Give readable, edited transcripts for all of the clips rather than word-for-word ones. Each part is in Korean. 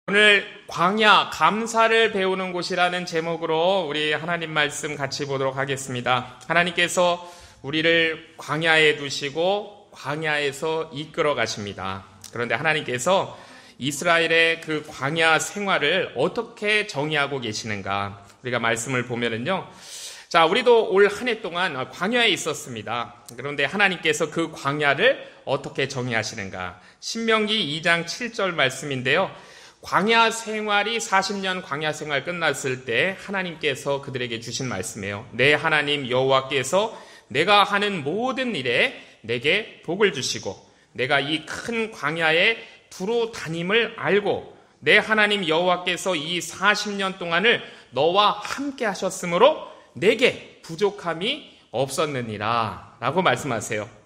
오늘 광야 감사를 배우는 곳이라는 제목으로 우리 하나님 말씀 같이 보도록 하겠습니다. 하나님께서 우리를 광야에 두시고 광야에서 이끌어 가십니다. 그런데 하나님께서 이스라엘의 그 광야 생활을 어떻게 정의하고 계시는가? 우리가 말씀을 보면은요. 자, 우리도 올 한 해 동안 광야에 있었습니다. 그런데 하나님께서 그 광야를 어떻게 정의하시는가? 신명기 2장 7절 말씀인데요. 광야 생활이 40년 광야 생활 끝났을 때 하나님께서 그들에게 주신 말씀이에요. 내 하나님 여호와께서 내가 하는 모든 일에 내게 복을 주시고 내가 이 큰 광야에 두루 다님을 알고 내 하나님 여호와께서 이 40년 동안을 너와 함께 하셨으므로 내게 부족함이 없었느니라 라고 말씀하세요.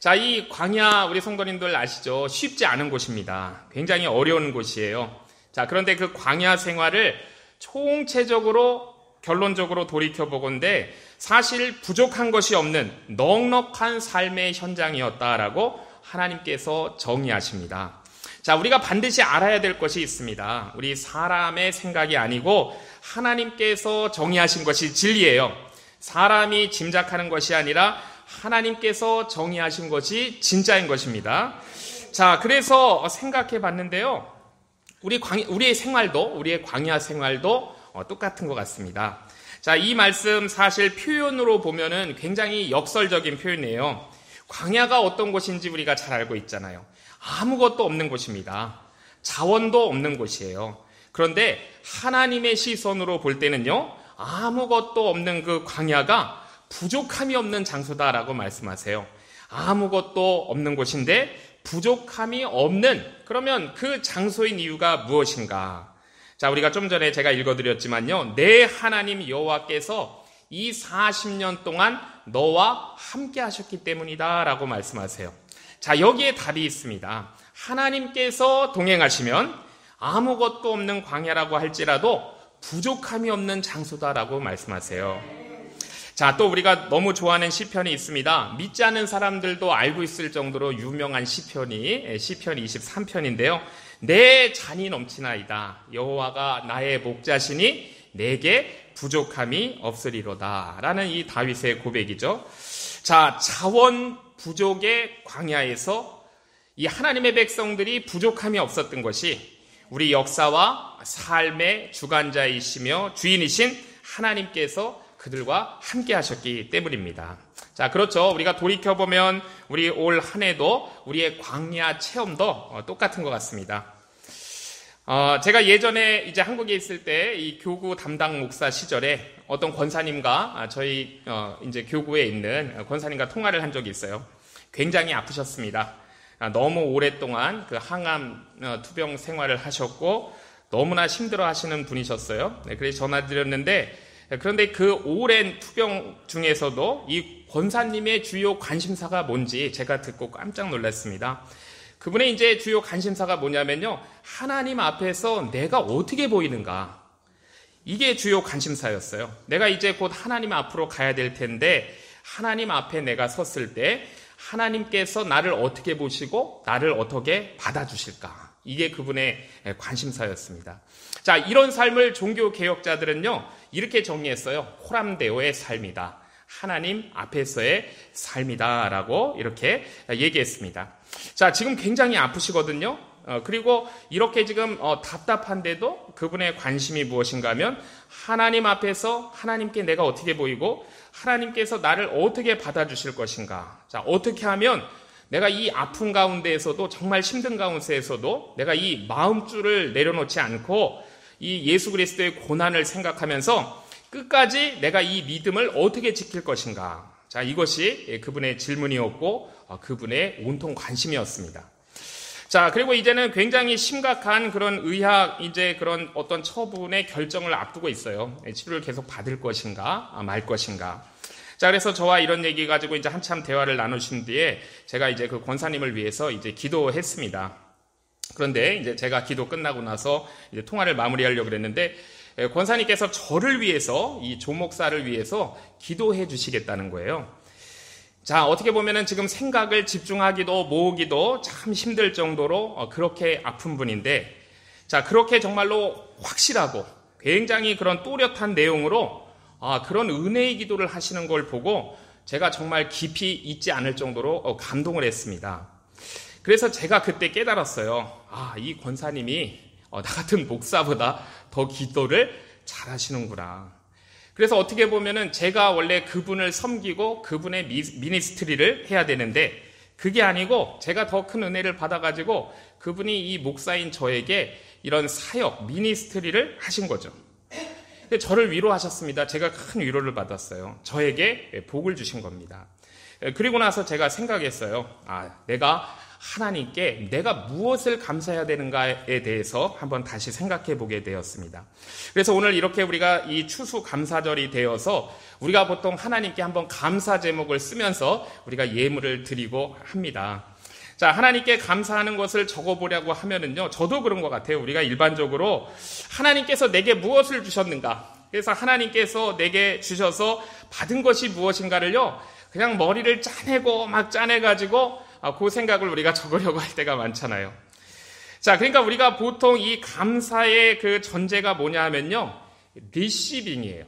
자, 이 광야 우리 성도님들 아시죠? 쉽지 않은 곳입니다. 굉장히 어려운 곳이에요. 자, 그런데 그 광야 생활을 총체적으로 결론적으로 돌이켜보건대 사실 부족한 것이 없는 넉넉한 삶의 현장이었다라고 하나님께서 정의하십니다. 자, 우리가 반드시 알아야 될 것이 있습니다. 우리 사람의 생각이 아니고 하나님께서 정의하신 것이 진리예요. 사람이 짐작하는 것이 아니라 하나님께서 정의하신 것이 진짜인 것입니다. 자, 그래서 생각해 봤는데요. 우리의 생활도, 우리의 광야 생활도 똑같은 것 같습니다. 자, 이 말씀 사실 표현으로 보면은 굉장히 역설적인 표현이에요. 광야가 어떤 곳인지 우리가 잘 알고 있잖아요. 아무것도 없는 곳입니다. 자원도 없는 곳이에요. 그런데 하나님의 시선으로 볼 때는요, 아무것도 없는 그 광야가 부족함이 없는 장소다라고 말씀하세요. 아무것도 없는 곳인데 부족함이 없는, 그러면 그 장소인 이유가 무엇인가? 자, 우리가 좀 전에 제가 읽어드렸지만요, 내 하나님 여호와께서 이 40년 동안 너와 함께 하셨기 때문이다 라고 말씀하세요. 자, 여기에 답이 있습니다. 하나님께서 동행하시면 아무것도 없는 광야라고 할지라도 부족함이 없는 장소다라고 말씀하세요. 자, 또 우리가 너무 좋아하는 시편이 있습니다. 믿지 않는 사람들도 알고 있을 정도로 유명한 시편이 시편 23편인데요. 내 잔이 넘치나이다. 여호와가 나의 목자시니 내게 부족함이 없으리로다. 라는 이 다윗의 고백이죠. 자, 자원 부족의 광야에서 이 하나님의 백성들이 부족함이 없었던 것이 우리 역사와 삶의 주관자이시며 주인이신 하나님께서 그들과 함께 하셨기 때문입니다. 자, 그렇죠. 우리가 돌이켜보면 우리 올 한 해도 우리의 광야 체험도 똑같은 것 같습니다. 제가 예전에 이제 한국에 있을 때 이 교구 담당 목사 시절에 어떤 권사님과 저희 이제 교구에 있는 권사님과 통화를 한 적이 있어요. 굉장히 아프셨습니다. 너무 오랫동안 그 항암 투병 생활을 하셨고 너무나 힘들어 하시는 분이셨어요. 그래서 전화드렸는데 그런데 그 오랜 투병 중에서도 이 권사님의 주요 관심사가 뭔지 제가 듣고 깜짝 놀랐습니다. 그분의 이제 주요 관심사가 뭐냐면요. 하나님 앞에서 내가 어떻게 보이는가. 이게 주요 관심사였어요. 내가 이제 곧 하나님 앞으로 가야 될 텐데 하나님 앞에 내가 섰을 때 하나님께서 나를 어떻게 보시고 나를 어떻게 받아주실까. 이게 그분의 관심사였습니다. 자, 이런 삶을 종교 개혁자들은요, 이렇게 정의했어요. 호람데오의 삶이다. 하나님 앞에서의 삶이다라고 이렇게 얘기했습니다. 자, 지금 굉장히 아프시거든요. 그리고 이렇게 지금 답답한데도 그분의 관심이 무엇인가 하면 하나님 앞에서 하나님께 내가 어떻게 보이고 하나님께서 나를 어떻게 받아주실 것인가. 자, 어떻게 하면 내가 이 아픈 가운데에서도 정말 힘든 가운데에서도 내가 이 마음줄을 내려놓지 않고 이 예수 그리스도의 고난을 생각하면서 끝까지 내가 이 믿음을 어떻게 지킬 것인가. 자, 이것이 그분의 질문이었고 그분의 온통 관심이었습니다. 자, 그리고 이제는 굉장히 심각한 그런 의학 이제 그런 어떤 처분의 결정을 앞두고 있어요. 치료를 계속 받을 것인가 말 것인가. 자, 그래서 저와 이런 얘기 가지고 이제 한참 대화를 나누신 뒤에 제가 이제 그 권사님을 위해서 이제 기도했습니다. 그런데 이제 제가 기도 끝나고 나서 이제 통화를 마무리하려고 그랬는데 권사님께서 저를 위해서 이 조 목사를 위해서 기도해 주시겠다는 거예요. 자, 어떻게 보면은 지금 생각을 집중하기도 모으기도 참 힘들 정도로 그렇게 아픈 분인데 자, 그렇게 정말로 확실하고 굉장히 그런 또렷한 내용으로 그런 은혜의 기도를 하시는 걸 보고 제가 정말 깊이 잊지 않을 정도로 감동을 했습니다. 그래서 제가 그때 깨달았어요. 이 권사님이 나 같은 목사보다 더 기도를 잘하시는구나. 그래서 어떻게 보면은 제가 원래 그분을 섬기고 그분의 미니스트리를 해야 되는데 그게 아니고 제가 더 큰 은혜를 받아가지고 그분이 이 목사인 저에게 이런 사역, 미니스트리를 하신 거죠. 저를 위로하셨습니다. 제가 큰 위로를 받았어요. 저에게 복을 주신 겁니다. 그리고 나서 제가 생각했어요. 내가 하나님께 내가 무엇을 감사해야 되는가에 대해서 한번 다시 생각해 보게 되었습니다. 그래서 오늘 이렇게 우리가 이 추수 감사절이 되어서 우리가 보통 하나님께 한번 감사 제목을 쓰면서 우리가 예물을 드리고 합니다. 자, 하나님께 감사하는 것을 적어보려고 하면은요, 저도 그런 것 같아요. 우리가 일반적으로 하나님께서 내게 무엇을 주셨는가? 그래서 하나님께서 내게 주셔서 받은 것이 무엇인가를요, 그냥 머리를 짜내고 막 짜내가지고 그 생각을 우리가 적으려고 할 때가 많잖아요. 자, 그러니까 우리가 보통 이 감사의 그 전제가 뭐냐 하면요, 리시빙이에요.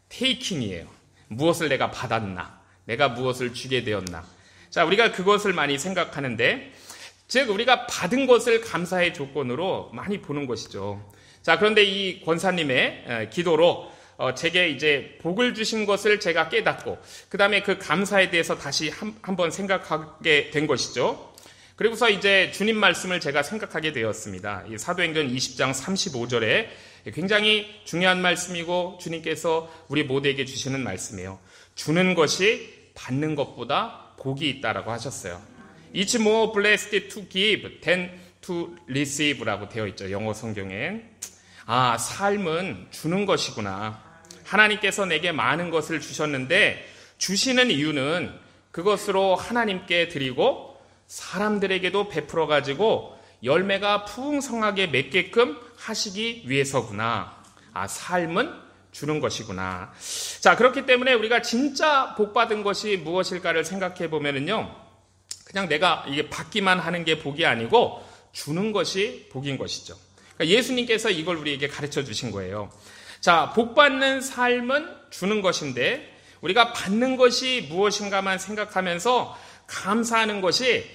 테이킹이에요. 무엇을 내가 받았나? 내가 무엇을 주게 되었나? 자, 우리가 그것을 많이 생각하는데, 즉 우리가 받은 것을 감사의 조건으로 많이 보는 것이죠. 자, 그런데 이 권사님의 기도로 제게 이제 복을 주신 것을 제가 깨닫고 그 다음에 그 감사에 대해서 다시 한번 생각하게 된 것이죠. 그리고서 이제 주님 말씀을 제가 생각하게 되었습니다. 이 사도행전 20장 35절에 굉장히 중요한 말씀이고 주님께서 우리 모두에게 주시는 말씀이에요. 주는 것이 받는 것보다 복이 있다라고 하셨어요. It's more blessed to give than to receive라고 되어 있죠. 영어 성경엔. 삶은 주는 것이구나. 하나님께서 내게 많은 것을 주셨는데 주시는 이유는 그것으로 하나님께 드리고 사람들에게도 베풀어 가지고 열매가 풍성하게 맺게끔 하시기 위해서구나. 삶은 주는 것이구나. 자, 그렇기 때문에 우리가 진짜 복 받은 것이 무엇일까를 생각해 보면은요, 그냥 내가 이게 받기만 하는 게 복이 아니고 주는 것이 복인 것이죠. 그러니까 예수님께서 이걸 우리에게 가르쳐 주신 거예요. 자, 복 받는 삶은 주는 것인데 우리가 받는 것이 무엇인가만 생각하면서 감사하는 것이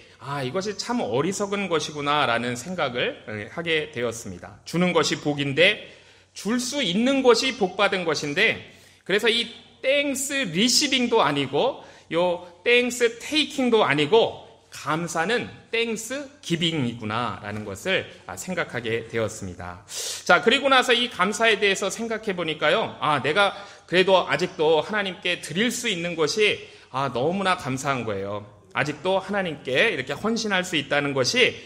이것이 참 어리석은 것이구나라는 생각을 하게 되었습니다. 주는 것이 복인데 줄 수 있는 것이 복 받은 것인데, 그래서 이 땡스 리시빙도 아니고 요 땡스 테이킹도 아니고 감사는 땡스 기빙이구나라는 것을 생각하게 되었습니다. 자, 그리고 나서 이 감사에 대해서 생각해 보니까요, 내가 그래도 아직도 하나님께 드릴 수 있는 것이 너무나 감사한 거예요. 아직도 하나님께 이렇게 헌신할 수 있다는 것이,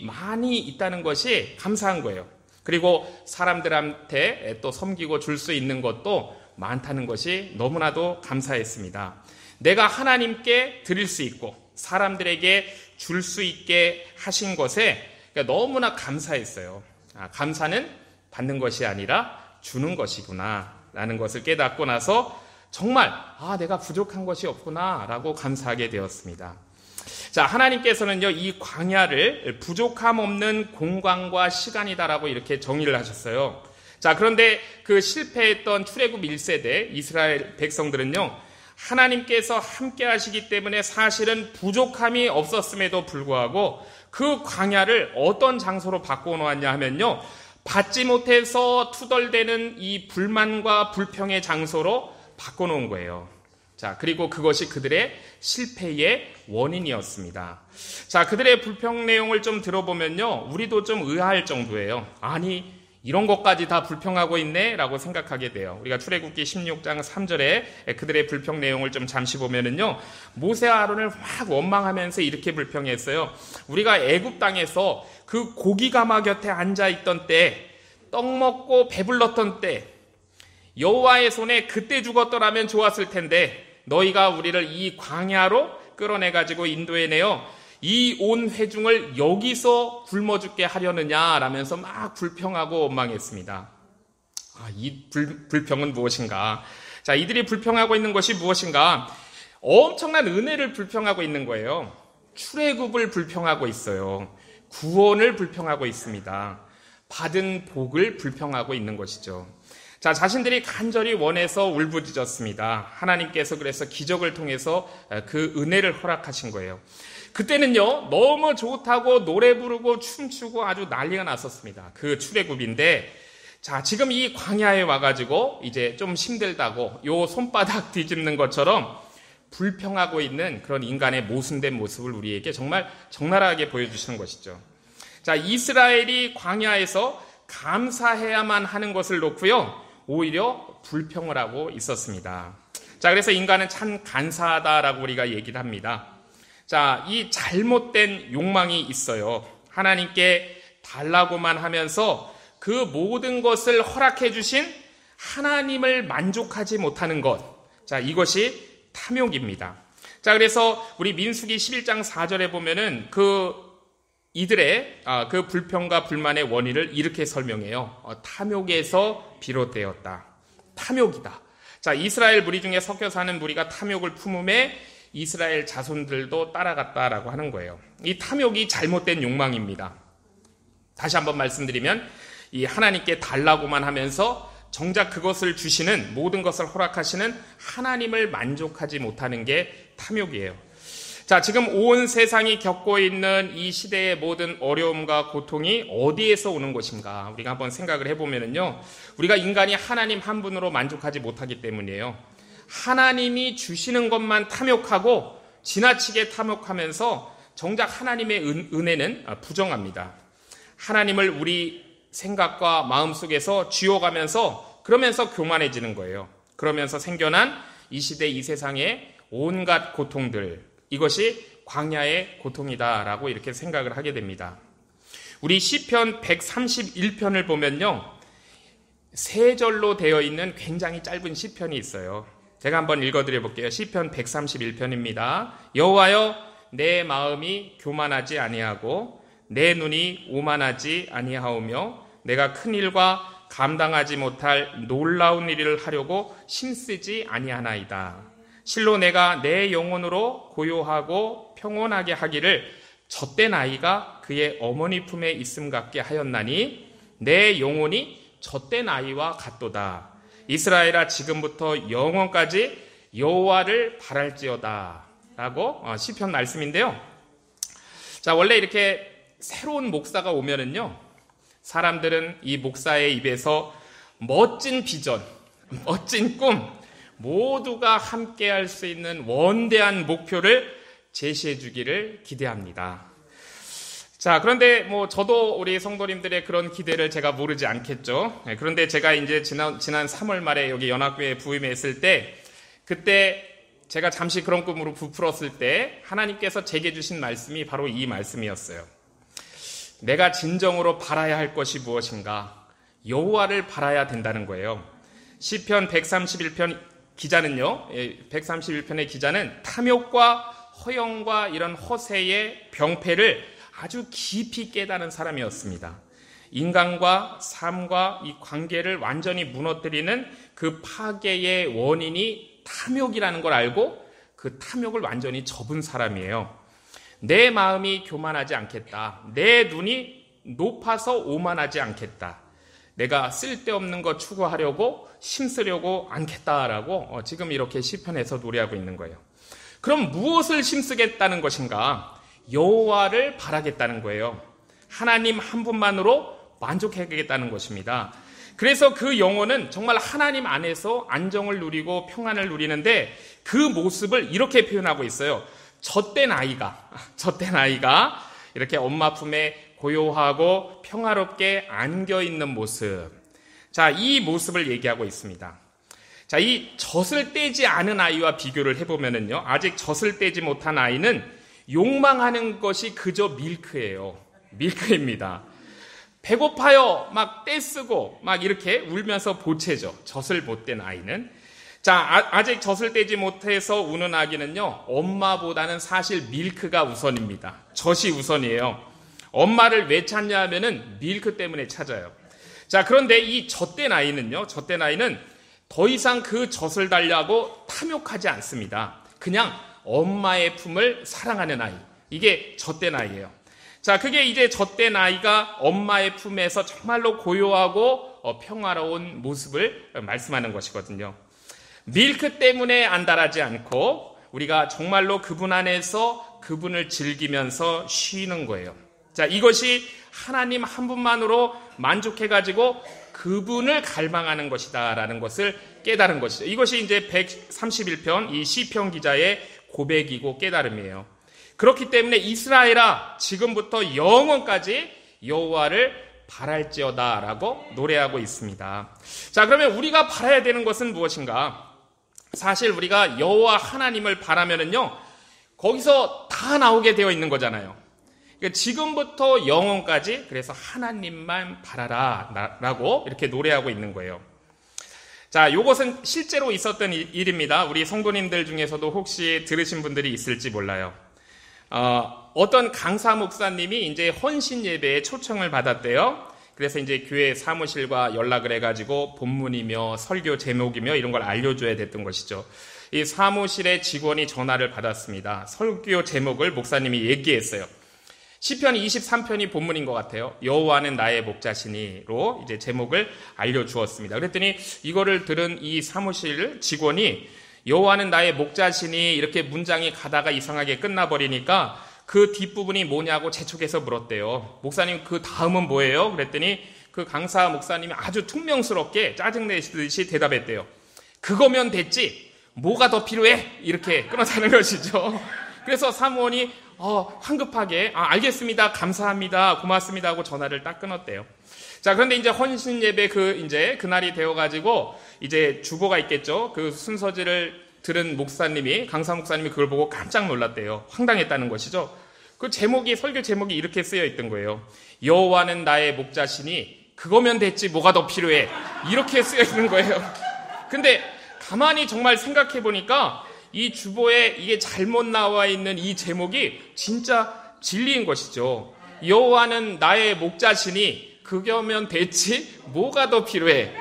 많이 있다는 것이 감사한 거예요. 그리고 사람들한테 또 섬기고 줄 수 있는 것도 많다는 것이 너무나도 감사했습니다. 내가 하나님께 드릴 수 있고 사람들에게 줄 수 있게 하신 것에 너무나 감사했어요. 감사는 받는 것이 아니라 주는 것이구나 라는 것을 깨닫고 나서 정말 내가 부족한 것이 없구나 라고 감사하게 되었습니다. 자, 하나님께서는요, 이 광야를 부족함 없는 공간과 시간이다라고 이렇게 정의를 하셨어요. 자, 그런데 그 실패했던 출애굽 1세대 이스라엘 백성들은요, 하나님께서 함께 하시기 때문에 사실은 부족함이 없었음에도 불구하고 그 광야를 어떤 장소로 바꿔놓았냐 하면요, 받지 못해서 투덜대는 이 불만과 불평의 장소로 바꿔놓은 거예요. 자, 그리고 그것이 그들의 실패의 원인이었습니다. 자, 그들의 불평 내용을 좀 들어보면요, 우리도 좀 의아할 정도예요. 아니, 이런 것까지 다 불평하고 있네? 라고 생각하게 돼요. 우리가 출애굽기 16장 3절에 그들의 불평 내용을 좀 잠시 보면은요, 모세와 아론을 확 원망하면서 이렇게 불평했어요. 우리가 애굽 땅에서 그 고기가마 곁에 앉아있던 때, 떡 먹고 배불렀던 때, 여호와의 손에 그때 죽었더라면 좋았을 텐데 너희가 우리를 이 광야로 끌어내가지고 인도해내어 이 온 회중을 여기서 굶어 죽게 하려느냐 라면서 막 불평하고 원망했습니다. 이 불평은 무엇인가? 자, 이들이 불평하고 있는 것이 무엇인가? 엄청난 은혜를 불평하고 있는 거예요. 출애굽을 불평하고 있어요. 구원을 불평하고 있습니다. 받은 복을 불평하고 있는 것이죠. 자, 자신들이 간절히 원해서 울부짖었습니다. 하나님께서 그래서 기적을 통해서 그 은혜를 허락하신 거예요. 그때는요, 너무 좋다고 노래 부르고 춤추고 아주 난리가 났었습니다. 그 출애굽인데, 자, 지금 이 광야에 와가지고 이제 좀 힘들다고 요 손바닥 뒤집는 것처럼 불평하고 있는 그런 인간의 모순된 모습을 우리에게 정말 적나라하게 보여주시는 것이죠. 자, 이스라엘이 광야에서 감사해야만 하는 것을 놓고요, 오히려 불평을 하고 있었습니다. 자, 그래서 인간은 참 간사하다라고 우리가 얘기를 합니다. 자, 이 잘못된 욕망이 있어요. 하나님께 달라고만 하면서 그 모든 것을 허락해 주신 하나님을 만족하지 못하는 것. 자, 이것이 탐욕입니다. 자, 그래서 우리 민수기 11장 4절에 보면은 이들의 그 불평과 불만의 원인을 이렇게 설명해요. 탐욕에서 비롯되었다. 탐욕이다. 자, 이스라엘 무리 중에 섞여 사는 무리가 탐욕을 품음에 이스라엘 자손들도 따라갔다라고 하는 거예요. 이 탐욕이 잘못된 욕망입니다. 다시 한번 말씀드리면 이 하나님께 달라고만 하면서 정작 그것을 주시는, 모든 것을 허락하시는 하나님을 만족하지 못하는 게 탐욕이에요. 자, 지금 온 세상이 겪고 있는 이 시대의 모든 어려움과 고통이 어디에서 오는 것인가? 우리가 한번 생각을 해보면요, 우리가 인간이 하나님 한 분으로 만족하지 못하기 때문이에요. 하나님이 주시는 것만 탐욕하고 지나치게 탐욕하면서 정작 하나님의 은혜는 부정합니다. 하나님을 우리 생각과 마음속에서 쥐어가면서 그러면서 교만해지는 거예요. 그러면서 생겨난 이 시대 이 세상의 온갖 고통들, 이것이 광야의 고통이다라고 이렇게 생각을 하게 됩니다. 우리 시편 131편을 보면요, 세 절로 되어 있는 굉장히 짧은 시편이 있어요. 제가 한번 읽어드려 볼게요. 시편 131편입니다. 여호와여, 내 마음이 교만하지 아니하고 내 눈이 오만하지 아니하오며 내가 큰 일과 감당하지 못할 놀라운 일을 하려고 힘쓰지 아니하나이다. 실로 내가 내 영혼으로 고요하고 평온하게 하기를 젖된 아이가 그의 어머니 품에 있음 같게 하였나니 내 영혼이 젖된 아이와 같도다. 이스라엘아, 지금부터 영원까지 여호와를 바랄지어다 라고 시편 말씀인데요. 자, 원래 이렇게 새로운 목사가 오면은요, 사람들은 이 목사의 입에서 멋진 비전, 멋진 꿈, 모두가 함께 할 수 있는 원대한 목표를 제시해 주기를 기대합니다. 자, 그런데 저도 우리 성도님들의 그런 기대를 제가 모르지 않겠죠. 그런데 제가 이제 지난 3월 말에 여기 연합교회에 부임했을 때, 그때 제가 잠시 그런 꿈으로 부풀었을 때 하나님께서 제게 주신 말씀이 바로 이 말씀이었어요. 내가 진정으로 바라야 할 것이 무엇인가? 여호와를 바라야 된다는 거예요. 시편 131편 기자는요, 131편의 기자는 탐욕과 허영과 이런 허세의 병폐를 아주 깊이 깨달은 사람이었습니다. 인간과 삶과 이 관계를 완전히 무너뜨리는 그 파괴의 원인이 탐욕이라는 걸 알고 그 탐욕을 완전히 접은 사람이에요. 내 마음이 교만하지 않겠다. 내 눈이 높아서 오만하지 않겠다. 내가 쓸데없는 거 추구하려고 힘쓰려고 않겠다라고 지금 이렇게 시편에서 노래하고 있는 거예요. 그럼 무엇을 힘쓰겠다는 것인가? 여호와를 바라겠다는 거예요. 하나님 한 분만으로 만족하겠다는 것입니다. 그래서 그 영혼은 정말 하나님 안에서 안정을 누리고 평안을 누리는데 그 모습을 이렇게 표현하고 있어요. 젖된 아이가 이렇게 엄마 품에 고요하고 평화롭게 안겨있는 모습. 자, 이 모습을 얘기하고 있습니다. 자, 이 젖을 떼지 않은 아이와 비교를 해보면은요, 아직 젖을 떼지 못한 아이는 욕망하는 것이 그저 밀크예요. 밀크입니다. 배고파요. 막 떼쓰고 막 이렇게 울면서 보채죠. 젖을 못 뗀 아이는. 자, 아직 젖을 떼지 못해서 우는 아기는요, 엄마보다는 사실 밀크가 우선입니다. 젖이 우선이에요. 엄마를 왜 찾냐 하면은 밀크 때문에 찾아요. 자, 그런데 이 젖된 아이는 더 이상 그 젖을 달라고 탐욕하지 않습니다. 그냥 엄마의 품을 사랑하는 아이. 이게 젖된 아이예요. 자, 그게 이제 젖된 아이가 엄마의 품에서 정말로 고요하고 평화로운 모습을 말씀하는 것이거든요. 밀크 때문에 안달하지 않고 우리가 정말로 그분 안에서 그분을 즐기면서 쉬는 거예요. 자, 이것이 하나님 한 분만으로 만족해가지고 그분을 갈망하는 것이다라는 것을 깨달은 것이죠. 이것이 이제 131편 이 시편 기자의 고백이고 깨달음이에요. 그렇기 때문에 이스라엘아 지금부터 영원까지 여호와를 바랄지어다라고 노래하고 있습니다. 자, 그러면 우리가 바라야 되는 것은 무엇인가? 사실 우리가 여호와 하나님을 바라면은요, 거기서 다 나오게 되어 있는 거잖아요. 그러니까 지금부터 영원까지 그래서 하나님만 바라라 라고 이렇게 노래하고 있는 거예요. 자, 이것은 실제로 있었던 일입니다. 우리 성도님들 중에서도 혹시 들으신 분들이 있을지 몰라요. 어떤 강사 목사님이 이제 헌신 예배에 초청을 받았대요. 그래서 이제 교회 사무실과 연락을 해가지고 본문이며 설교 제목이며 이런 걸 알려줘야 됐던 것이죠. 이 사무실의 직원이 전화를 받았습니다. 설교 제목을 목사님이 얘기했어요. 시편 23편이 본문인 것 같아요. 여호와는 나의 목자시니로 이제 제목을 알려주었습니다. 그랬더니 이거를 들은 이 사무실 직원이 여호와는 나의 목자시니 이렇게 문장이 가다가 이상하게 끝나버리니까 그 뒷부분이 뭐냐고 재촉해서 물었대요. 목사님 그 다음은 뭐예요? 그랬더니 그 강사 목사님이 아주 퉁명스럽게 짜증내시듯이 대답했대요. 그거면 됐지 뭐가 더 필요해? 이렇게 끊어자는 것이죠. 그래서 사무원이 황급하게 알겠습니다, 감사합니다, 고맙습니다 하고 전화를 딱 끊었대요. 자, 그런데 이제 헌신 예배 그날이 되어가지고 이제 주보가 있겠죠. 그 순서지를 들은 목사님이 강사 목사님이 그걸 보고 깜짝 놀랐대요. 황당했다는 것이죠. 그 제목이 설교 제목이 이렇게 쓰여 있던 거예요. 여호와는 나의 목자시니 그거면 됐지 뭐가 더 필요해 이렇게 쓰여 있는 거예요. 근데 가만히 정말 생각해 보니까 이 주보에 이게 잘못 나와 있는 이 제목이 진짜 진리인 것이죠. 여호와는 나의 목자시니 그거면 됐지 뭐가 더 필요해.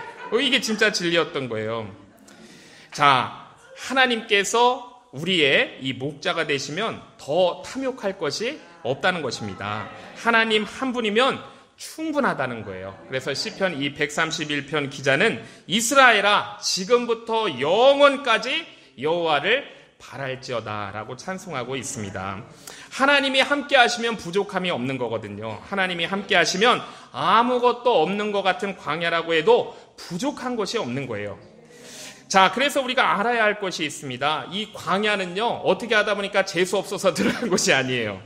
이게 진짜 진리였던 거예요. 자, 하나님께서 우리의 이 목자가 되시면 더 탐욕할 것이 없다는 것입니다. 하나님 한 분이면 충분하다는 거예요. 그래서 시편 이 131편 기자는 이스라엘아 지금부터 영원까지 여호와를 바랄지어다라고 찬송하고 있습니다. 하나님이 함께 하시면 부족함이 없는 거거든요. 하나님이 함께 하시면 아무것도 없는 것 같은 광야라고 해도 부족한 것이 없는 거예요. 자, 그래서 우리가 알아야 할 것이 있습니다. 이 광야는요, 어떻게 하다 보니까 재수 없어서 들어간 것이 아니에요.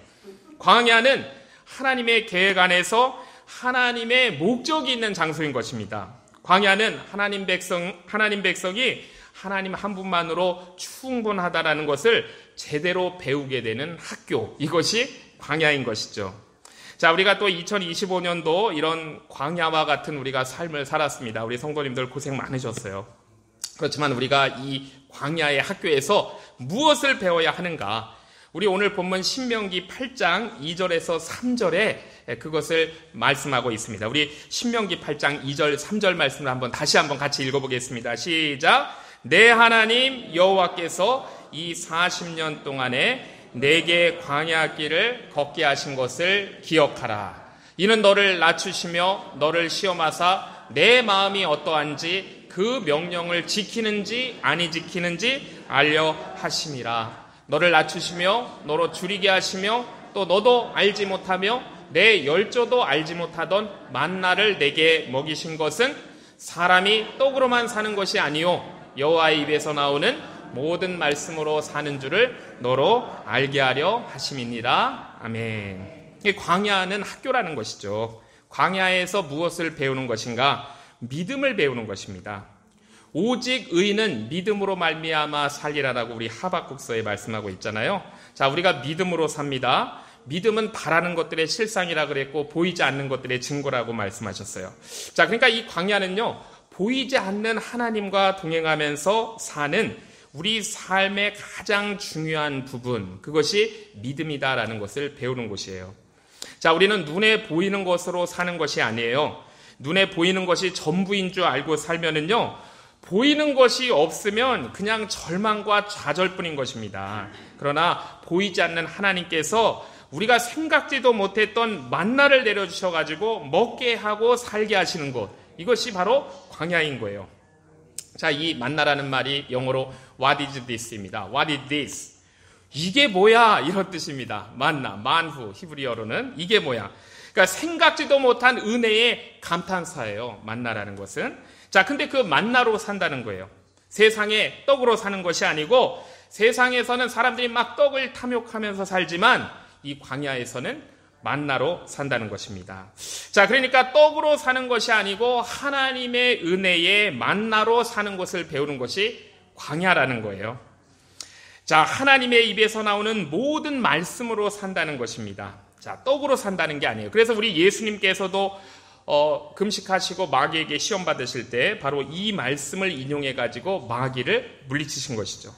광야는 하나님의 계획 안에서 하나님의 목적이 있는 장소인 것입니다. 광야는 하나님 백성이 하나님 한 분만으로 충분하다라는 것을 제대로 배우게 되는 학교, 이것이 광야인 것이죠. 자, 우리가 또 2025년도 이런 광야와 같은 우리가 삶을 살았습니다. 우리 성도님들 고생 많으셨어요. 그렇지만 우리가 이 광야의 학교에서 무엇을 배워야 하는가? 우리 오늘 본문 신명기 8장 2절에서 3절에 그것을 말씀하고 있습니다. 우리 신명기 8장 2절 3절 말씀을 다시 한번 같이 읽어보겠습니다. 시작. 내 하나님 여호와께서 이 40년 동안에 내게 광야 길을 걷게 하신 것을 기억하라. 이는 너를 낮추시며 너를 시험하사 내 마음이 어떠한지 그 명령을 지키는지 아니 지키는지 알려 하심이라. 너를 낮추시며 너로 줄이게 하시며 또 너도 알지 못하며 내 열조도 알지 못하던 만나를 내게 먹이신 것은 사람이 떡으로만 사는 것이 아니요 여호와의 입에서 나오는 모든 말씀으로 사는 줄을 너로 알게 하려 하심이니라. 아멘. 광야는 학교라는 것이죠. 광야에서 무엇을 배우는 것인가? 믿음을 배우는 것입니다. 오직 의인은 믿음으로 말미암아 살리라라고 우리 하박국서에 말씀하고 있잖아요. 자, 우리가 믿음으로 삽니다. 믿음은 바라는 것들의 실상이라 그랬고 보이지 않는 것들의 증거라고 말씀하셨어요. 자, 그러니까 이 광야는요, 보이지 않는 하나님과 동행하면서 사는 우리 삶의 가장 중요한 부분, 그것이 믿음이다라는 것을 배우는 곳이에요. 자, 우리는 눈에 보이는 것으로 사는 것이 아니에요. 눈에 보이는 것이 전부인 줄 알고 살면은요, 보이는 것이 없으면 그냥 절망과 좌절뿐인 것입니다. 그러나 보이지 않는 하나님께서 우리가 생각지도 못했던 만나를 내려주셔가지고 먹게 하고 살게 하시는 곳, 이것이 바로 광야인 거예요. 자, 이 만나라는 말이 영어로 What is this입니다. What is this? 이게 뭐야? 이런 뜻입니다. 만나, 만후, 히브리어로는 이게 뭐야? 그러니까 생각지도 못한 은혜의 감탄사예요. 만나라는 것은. 자, 근데 그 만나로 산다는 거예요. 세상에 떡으로 사는 것이 아니고 세상에서는 사람들이 막 떡을 탐욕하면서 살지만 이 광야에서는 만나로 산다는 것입니다. 자, 그러니까 떡으로 사는 것이 아니고 하나님의 은혜의 만나로 사는 것을 배우는 것이 광야라는 거예요. 자, 하나님의 입에서 나오는 모든 말씀으로 산다는 것입니다. 자, 떡으로 산다는 게 아니에요. 그래서 우리 예수님께서도 금식하시고 마귀에게 시험 받으실 때 바로 이 말씀을 인용해 가지고 마귀를 물리치신 것이죠.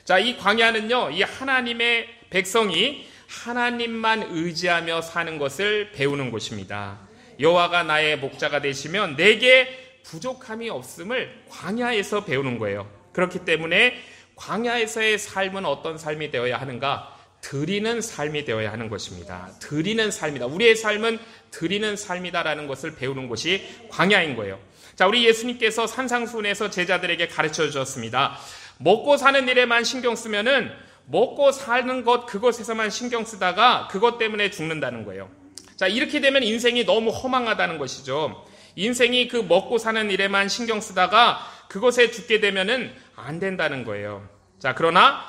자, 이 광야는요, 이 하나님의 백성이 하나님만 의지하며 사는 것을 배우는 곳입니다. 여호와가 나의 목자가 되시면 내게 부족함이 없음을 광야에서 배우는 거예요. 그렇기 때문에 광야에서의 삶은 어떤 삶이 되어야 하는가? 드리는 삶이 되어야 하는 것입니다. 드리는 삶이다. 우리의 삶은 드리는 삶이다라는 것을 배우는 곳이 광야인 거예요. 자, 우리 예수님께서 산상수훈에서 제자들에게 가르쳐 주셨습니다. 먹고 사는 일에만 신경 쓰면은 먹고 사는 것 그것에서만 신경 쓰다가 그것 때문에 죽는다는 거예요. 자, 이렇게 되면 인생이 너무 허망하다는 것이죠. 인생이 그 먹고 사는 일에만 신경 쓰다가 그것에 죽게 되면은 안 된다는 거예요. 자, 그러나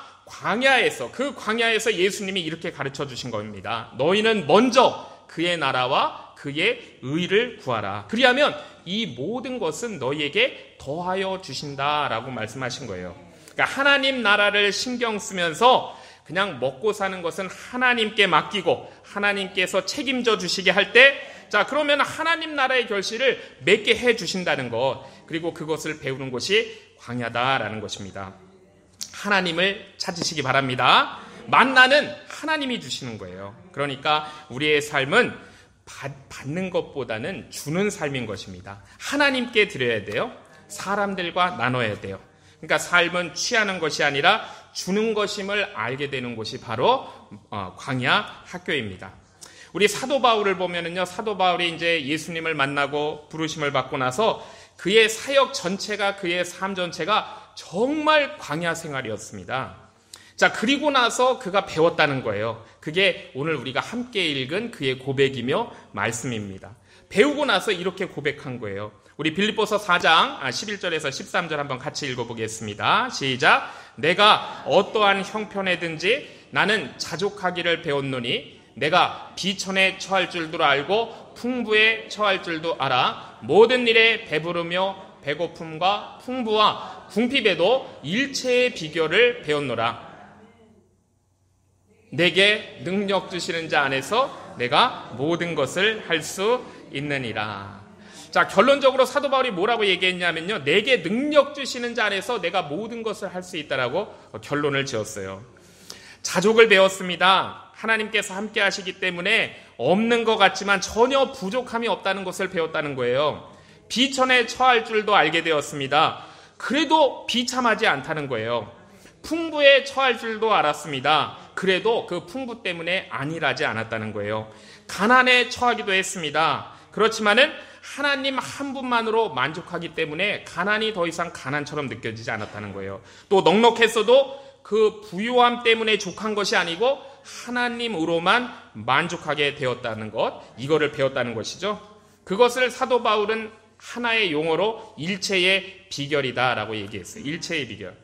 그 광야에서 예수님이 이렇게 가르쳐 주신 겁니다. 너희는 먼저 그의 나라와 그의 의를 구하라. 그리하면 이 모든 것은 너희에게 더하여 주신다라고 말씀하신 거예요. 그러니까 하나님 나라를 신경 쓰면서 그냥 먹고 사는 것은 하나님께 맡기고 하나님께서 책임져 주시게 할 때, 자, 그러면 하나님 나라의 결실을 맺게 해 주신다는 것, 그리고 그것을 배우는 것이 광야다라는 것입니다. 하나님을 찾으시기 바랍니다. 만나는 하나님이 주시는 거예요. 그러니까 우리의 삶은 받는 것보다는 주는 삶인 것입니다. 하나님께 드려야 돼요. 사람들과 나눠야 돼요. 그러니까 삶은 취하는 것이 아니라 주는 것임을 알게 되는 곳이 바로 광야 학교입니다. 우리 사도 바울을 보면은요, 사도 바울이 이제 예수님을 만나고 부르심을 받고 나서 그의 사역 전체가, 그의 삶 전체가 정말 광야 생활이었습니다. 자, 그리고 나서 그가 배웠다는 거예요. 그게 오늘 우리가 함께 읽은 그의 고백이며 말씀입니다. 배우고 나서 이렇게 고백한 거예요. 우리 빌립보서 4장 11절에서 13절 한번 같이 읽어보겠습니다. 시작. 내가 어떠한 형편에든지 나는 자족하기를 배웠노니 내가 비천에 처할 줄도 알고 풍부에 처할 줄도 알아. 모든 일에 배부르며 배고픔과 풍부와 궁핍에도 일체의 비결을 배웠노라. 내게 능력 주시는 자 안에서 내가 모든 것을 할 수 있느니라. 자, 결론적으로 사도 바울이 뭐라고 얘기했냐면요, 내게 능력 주시는 자 안에서 내가 모든 것을 할 수 있다라고 결론을 지었어요. 자족을 배웠습니다. 하나님께서 함께 하시기 때문에 없는 것 같지만 전혀 부족함이 없다는 것을 배웠다는 거예요. 비천에 처할 줄도 알게 되었습니다. 그래도 비참하지 않다는 거예요. 풍부에 처할 줄도 알았습니다. 그래도 그 풍부 때문에 안일하지 않았다는 거예요. 가난에 처하기도 했습니다. 그렇지만은 하나님 한 분만으로 만족하기 때문에 가난이 더 이상 가난처럼 느껴지지 않았다는 거예요. 또 넉넉했어도 그 부유함 때문에 족한 것이 아니고 하나님으로만 만족하게 되었다는 것, 이거를 배웠다는 것이죠. 그것을 사도 바울은 하나의 용어로 일체의 비결이다라고 얘기했어요. 일체의 비결.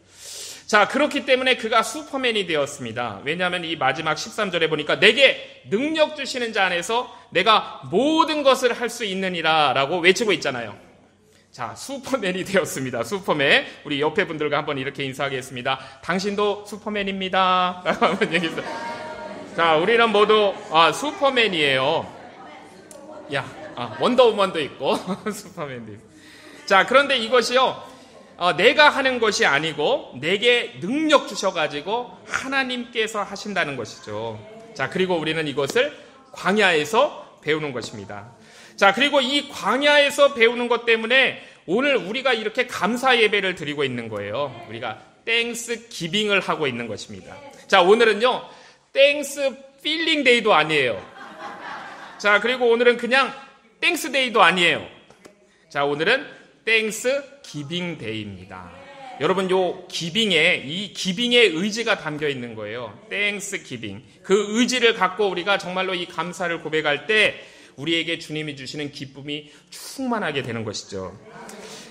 자, 그렇기 때문에 그가 슈퍼맨이 되었습니다. 왜냐하면 이 마지막 13절에 보니까 내게 능력 주시는 자 안에서 내가 모든 것을 할 수 있느니라 라고 외치고 있잖아요. 자, 슈퍼맨이 되었습니다. 슈퍼맨. 우리 옆에 분들과 한번 이렇게 인사하겠습니다. 당신도 슈퍼맨입니다. 라고 한번 얘기했어요. 자, 우리는 모두 슈퍼맨이에요. 원더우먼도 있고 슈퍼맨도 있고. 자, 그런데 이것이요, 내가 하는 것이 아니고 내게 능력 주셔가지고 하나님께서 하신다는 것이죠. 자, 그리고 우리는 이것을 광야에서 배우는 것입니다. 자, 그리고 이 광야에서 배우는 것 때문에 오늘 우리가 이렇게 감사 예배를 드리고 있는 거예요. 우리가 땡스 기빙을 하고 있는 것입니다. 자, 오늘은요, 땡스 필링 데이도 아니에요. 자, 그리고 오늘은 그냥 땡스 데이도 아니에요. 자, 오늘은 땡스 기빙 데이입니다. 여러분, 요 기빙에, 이 기빙의 의지가 담겨 있는 거예요. 땡스 기빙. 그 의지를 갖고 우리가 정말로 이 감사를 고백할 때 우리에게 주님이 주시는 기쁨이 충만하게 되는 것이죠.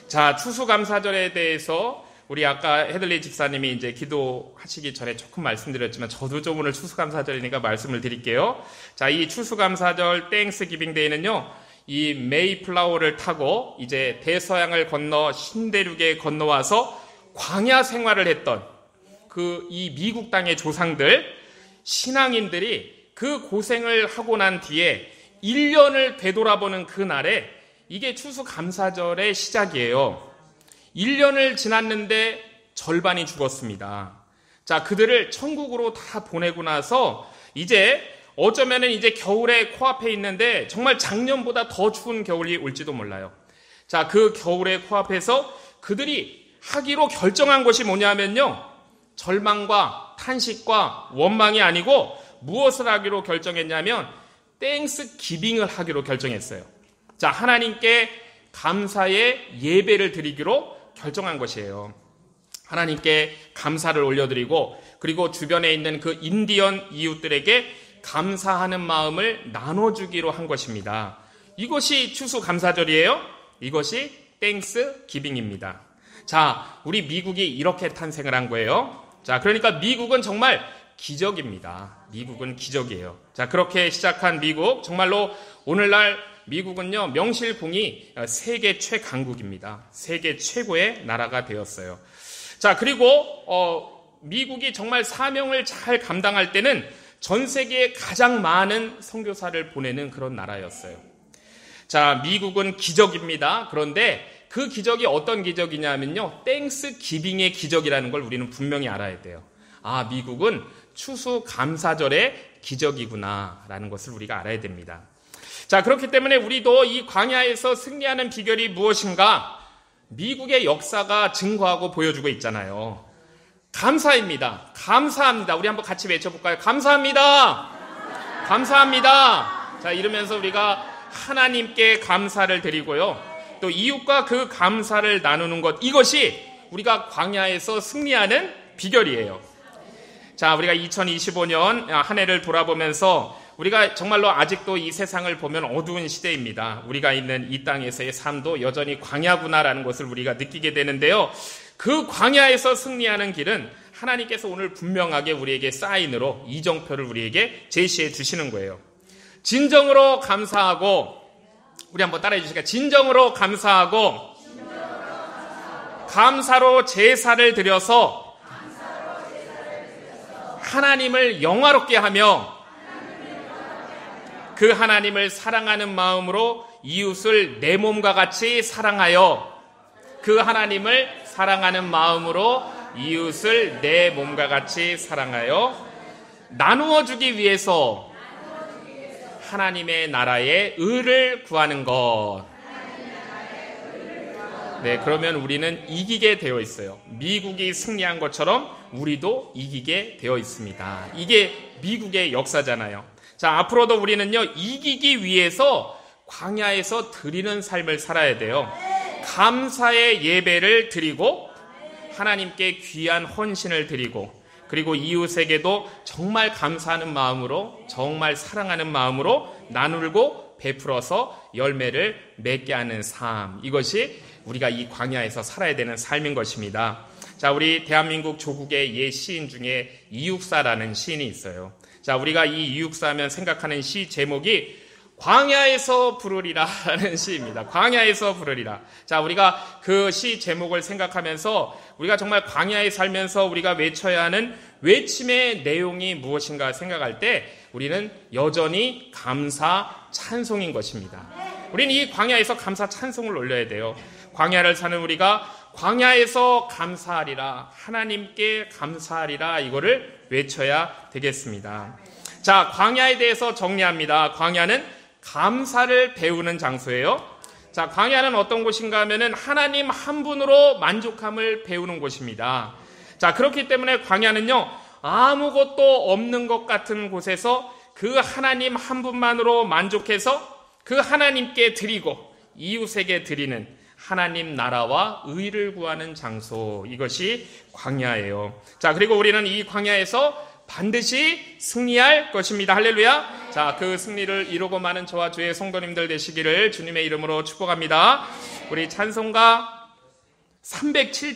자, 추수감사절에 대해서 우리 아까 헤들리 집사님이 이제 기도하시기 전에 조금 말씀드렸지만 저도 좀 오늘 추수감사절이니까 말씀을 드릴게요. 자, 이 추수감사절 땡스 기빙 데이는요, 이 메이플라워를 타고 이제 대서양을 건너 신대륙에 건너와서 광야 생활을 했던 그 이 미국 땅의 조상들, 신앙인들이 그 고생을 하고 난 뒤에 1년을 되돌아보는 그날에 이게 추수감사절의 시작이에요. 1년을 지났는데 절반이 죽었습니다. 자, 그들을 천국으로 다 보내고 나서 이제 어쩌면은 이제 겨울에 코앞에 있는데 정말 작년보다 더 추운 겨울이 올지도 몰라요. 자, 그 겨울의 코앞에서 그들이 하기로 결정한 것이 뭐냐면요, 절망과 탄식과 원망이 아니고 무엇을 하기로 결정했냐면 땡스 기빙을 하기로 결정했어요. 자, 하나님께 감사의 예배를 드리기로 결정한 것이에요. 하나님께 감사를 올려드리고 그리고 주변에 있는 그 인디언 이웃들에게 감사하는 마음을 나눠주기로 한 것입니다. 이것이 추수감사절이에요. 이것이 땡스 기빙입니다. 자, 우리 미국이 이렇게 탄생을 한 거예요. 자, 그러니까 미국은 정말 기적입니다. 미국은 기적이에요. 자, 그렇게 시작한 미국, 정말로 오늘날 미국은요, 명실공히 세계 최강국입니다. 세계 최고의 나라가 되었어요. 자, 그리고 미국이 정말 사명을 잘 감당할 때는 전 세계에 가장 많은 선교사를 보내는 그런 나라였어요. 자, 미국은 기적입니다. 그런데 그 기적이 어떤 기적이냐면요, 땡스 기빙의 기적이라는 걸 우리는 분명히 알아야 돼요. 아, 미국은 추수감사절의 기적이구나라는 것을 우리가 알아야 됩니다. 자, 그렇기 때문에 우리도 이 광야에서 승리하는 비결이 무엇인가? 미국의 역사가 증거하고 보여주고 있잖아요. 감사입니다. 감사합니다. 우리 한번 같이 외쳐볼까요? 감사합니다. 감사합니다. 자, 이러면서 우리가 하나님께 감사를 드리고요, 또 이웃과 그 감사를 나누는 것, 이것이 우리가 광야에서 승리하는 비결이에요. 자, 우리가 2025년 한 해를 돌아보면서 우리가 정말로 아직도 이 세상을 보면 어두운 시대입니다. 우리가 있는 이 땅에서의 삶도 여전히 광야구나라는 것을 우리가 느끼게 되는데요. 그 광야에서 승리하는 길은 하나님께서 오늘 분명하게 우리에게 사인으로 이정표를 우리에게 제시해 주시는 거예요. 진정으로 감사하고, 우리 한번 따라해 주실까요? 진정으로 감사하고 감사로 제사를 드려서 하나님을 영화롭게 하며 그 하나님을 사랑하는 마음으로 이웃을 내 몸과 같이 사랑하여, 그 하나님을 사랑하는 마음으로 이웃을 내 몸과 같이 사랑하여 나누어 주기 위해서 하나님의 나라의 의를 구하는 것. 네, 그러면 우리는 이기게 되어 있어요. 미국이 승리한 것처럼 우리도 이기게 되어 있습니다. 이게 미국의 역사잖아요. 자, 앞으로도 우리는요, 이기기 위해서 광야에서 드리는 삶을 살아야 돼요. 감사의 예배를 드리고 하나님께 귀한 헌신을 드리고, 그리고 이웃에게도 정말 감사하는 마음으로, 정말 사랑하는 마음으로 나누고 베풀어서 열매를 맺게 하는 삶, 이것이 우리가 이 광야에서 살아야 되는 삶인 것입니다. 자, 우리 대한민국 조국의 옛 시인 중에 이육사라는 시인이 있어요. 자, 우리가 이 이육사 하면 생각하는 시 제목이 광야에서 부르리라라는 시입니다. 광야에서 부르리라. 자, 우리가 그 시 제목을 생각하면서 우리가 정말 광야에 살면서 우리가 외쳐야 하는 외침의 내용이 무엇인가 생각할 때 우리는 여전히 감사 찬송인 것입니다. 우리는 이 광야에서 감사 찬송을 올려야 돼요. 광야를 사는 우리가 광야에서 감사하리라, 하나님께 감사하리라, 이거를 외쳐야 되겠습니다. 자, 광야에 대해서 정리합니다. 광야는 감사를 배우는 장소예요. 자, 광야는 어떤 곳인가 하면은 하나님 한 분으로 만족함을 배우는 곳입니다. 자, 그렇기 때문에 광야는요, 아무것도 없는 것 같은 곳에서 그 하나님 한 분만으로 만족해서 그 하나님께 드리고 이웃에게 드리는 하나님 나라와 의를 구하는 장소, 이것이 광야예요. 자, 그리고 우리는 이 광야에서 반드시 승리할 것입니다. 할렐루야. 자, 그 승리를 이루고 마는 저와 주의 성도님들 되시기를 주님의 이름으로 축복합니다. 우리 찬송가 307